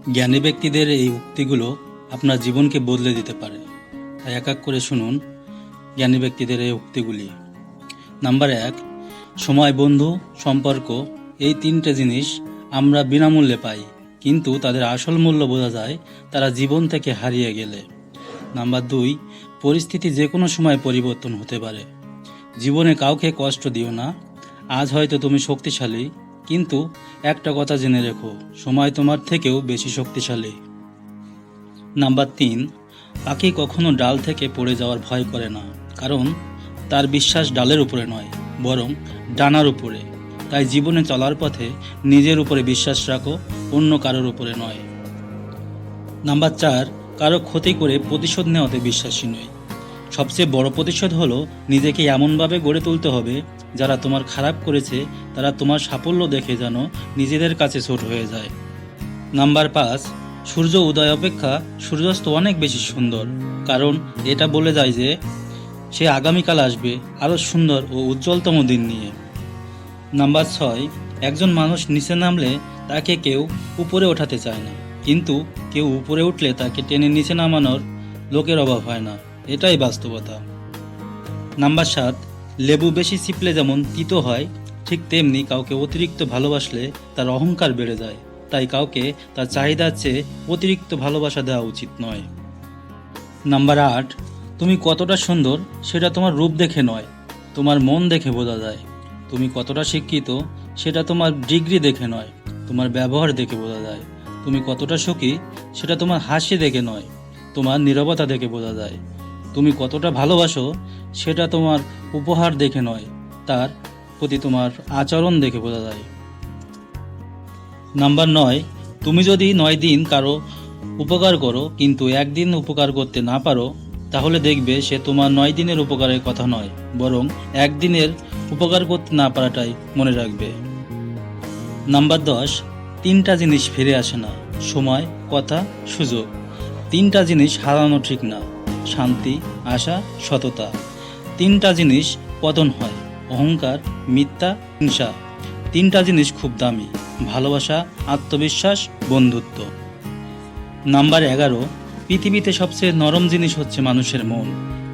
জ্ঞানী ব্যক্তিদের এই উক্তিগুলো আপনার জীবনকে বদলে দিতে পারে। তাই এক এক করে শুনুন জ্ঞানী ব্যক্তিদের এই উক্তিগুলি। নাম্বার 1, সময়, বন্ধু, সম্পর্ক, এই তিনটে জিনিস আমরা বিনামূল্যে পাই, কিন্তু তাদের আসল মূল্য বোঝা যায় তারা জীবন থেকে হারিয়ে গেলে। নাম্বার 2, পরিস্থিতি যে কোনো সময় পরিবর্তন হতে পারে। জীবনে কাউকে কষ্ট দিও না। আজ হয়তো তুমি শক্তিশালী, কিন্তু একটা কথা জেনে রেখো, সময় তোমার থেকেও বেশি শক্তিশালী। নাম্বার 3, পাখি কখনো ডাল থেকে পড়ে যাওয়ার ভয় করে না, কারণ তার বিশ্বাস ডালের উপরে নয়, বরং ডানার উপরে। তাই জীবনে চলার পথে নিজের উপরে বিশ্বাস রাখো, অন্য কারোর উপরে নয়। নাম্বার 4, কারো ক্ষতি করে প্রতিশোধ নেওয়াতে বিশ্বাসী নই। সবচেয়ে বড় প্রতিশোধ হলো নিজেকে এমনভাবে গড়ে তুলতে হবে, যারা তোমার খারাপ করেছে তারা তোমার সাফল্য দেখে যেন নিজেদের কাছে ছোট হয়ে যায়। নাম্বার 5, সূর্য উদয় অপেক্ষা সূর্যাস্ত অনেক বেশি সুন্দর, কারণ এটা বলে যায় যে সে আগামীকাল আসবে আরও সুন্দর ও উজ্জ্বলতম দিন নিয়ে। নাম্বার 6, একজন মানুষ নিচে নামলে তাকে কেউ উপরে ওঠাতে চায় না, কিন্তু কেউ উপরে উঠলে তাকে টেনে নিচে নামানোর লোকের অভাব হয় না, এটাই বাস্তবতা। নাম্বার 7, লেবু বেশি চিপলে যেমন তিতো হয়, ঠিক তেমনি কাউকে অতিরিক্ত ভালোবাসলে তার অহংকার বেড়ে যায়। তাই কাউকে তার চাহিদার চেয়ে অতিরিক্ত ভালোবাসা দেওয়া উচিত নয়। নাম্বার 8, তুমি কতটা সুন্দর সেটা তোমার রূপ দেখে নয়, তোমার মন দেখে বোঝা যায়। তুমি কতটা শিক্ষিত সেটা তোমার ডিগ্রি দেখে নয়, তোমার ব্যবহার দেখে বোঝা যায়। তুমি কতটা সুখী সেটা তোমার হাসি দেখে নয়, তোমার নীরবতা দেখে বোঝা যায়। তুমি কতটা ভালোবাসো সেটা তোমার উপহার দেখে নয়, তার প্রতি তোমার আচরণ দেখে বোঝা যায়। নাম্বার 9, তুমি যদি 9 দিন কারো উপকার করো কিন্তু একদিন উপকার করতে না পারো, তাহলে দেখবে সে তোমার 9 দিনের উপকারের কথা নয়, বরং একদিনের উপকার করতে না পারাটাই মনে রাখবে। নাম্বার 10, 3টা জিনিস ফিরে আসে না, সময়, কথা, সুযোগ। 3টা জিনিস হারানো ঠিক না, শান্তি, আশা, সততা। 3টা জিনিস পতন হয়, অহংকার, মিথ্যা, হিংসা। 3টা জিনিস খুব দামি, ভালোবাসা, আত্মবিশ্বাস, বন্ধুত্ব। নাম্বার 11, পৃথিবীতে সবচেয়ে নরম জিনিস হচ্ছে মানুষের মন।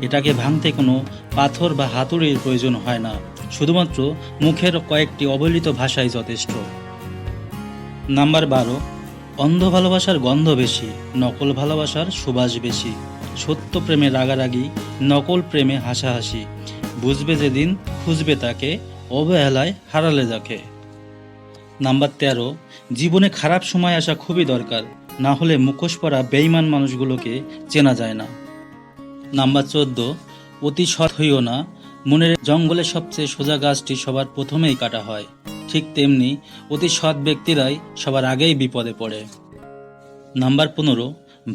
এটাকে ভাঙতে কোনো পাথর বা হাতুড়ির প্রয়োজন হয় না, শুধুমাত্র মুখের কয়েকটি অবহেলিত ভাষাই যথেষ্ট। নাম্বার 12, অন্ধ ভালোবাসার গন্ধ বেশি, নকল ভালোবাসার সুবাস বেশি। সত্য প্রেমে রাগারাগি, নকল প্রেমে হাসাহাসি। বুঝবে যেদিন, খুঁজবে তাকে, অবহেলায় হারালে যাকে। নাম্বার 13, জীবনে খারাপ সময় আসা খুবই দরকার, না হলে মুখোশ পরা বেঈমান মানুষগুলোকে চেনা যায় না। নাম্বার 14, অতি সৎ হইও না, মনের জঙ্গলে সবচেয়ে সোজা গাছটি সবার প্রথমেই কাটা হয়। ঠিক তেমনি অতি সৎ ব্যক্তিরাই সবার আগেই বিপদে পড়ে। নাম্বার 15,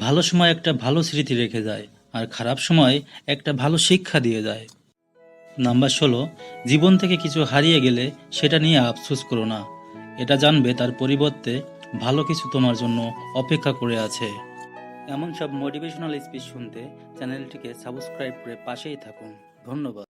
ভালো সময় একটা ভালো স্মৃতি রেখে যায়, আর খারাপ সময় একটা ভালো শিক্ষা দিয়ে যায়। নাম্বার 16, জীবন থেকে কিছু হারিয়ে গেলে সেটা নিয়ে আফসোস করো না, এটা জানবে তার পরিবর্তে ভালো কিছু তোমার জন্য অপেক্ষা করে আছে। এমন সব মোটিভেশনাল স্পিচ শুনতে চ্যানেলটিকে সাবস্ক্রাইব করে পাশেই থাকুন। ধন্যবাদ।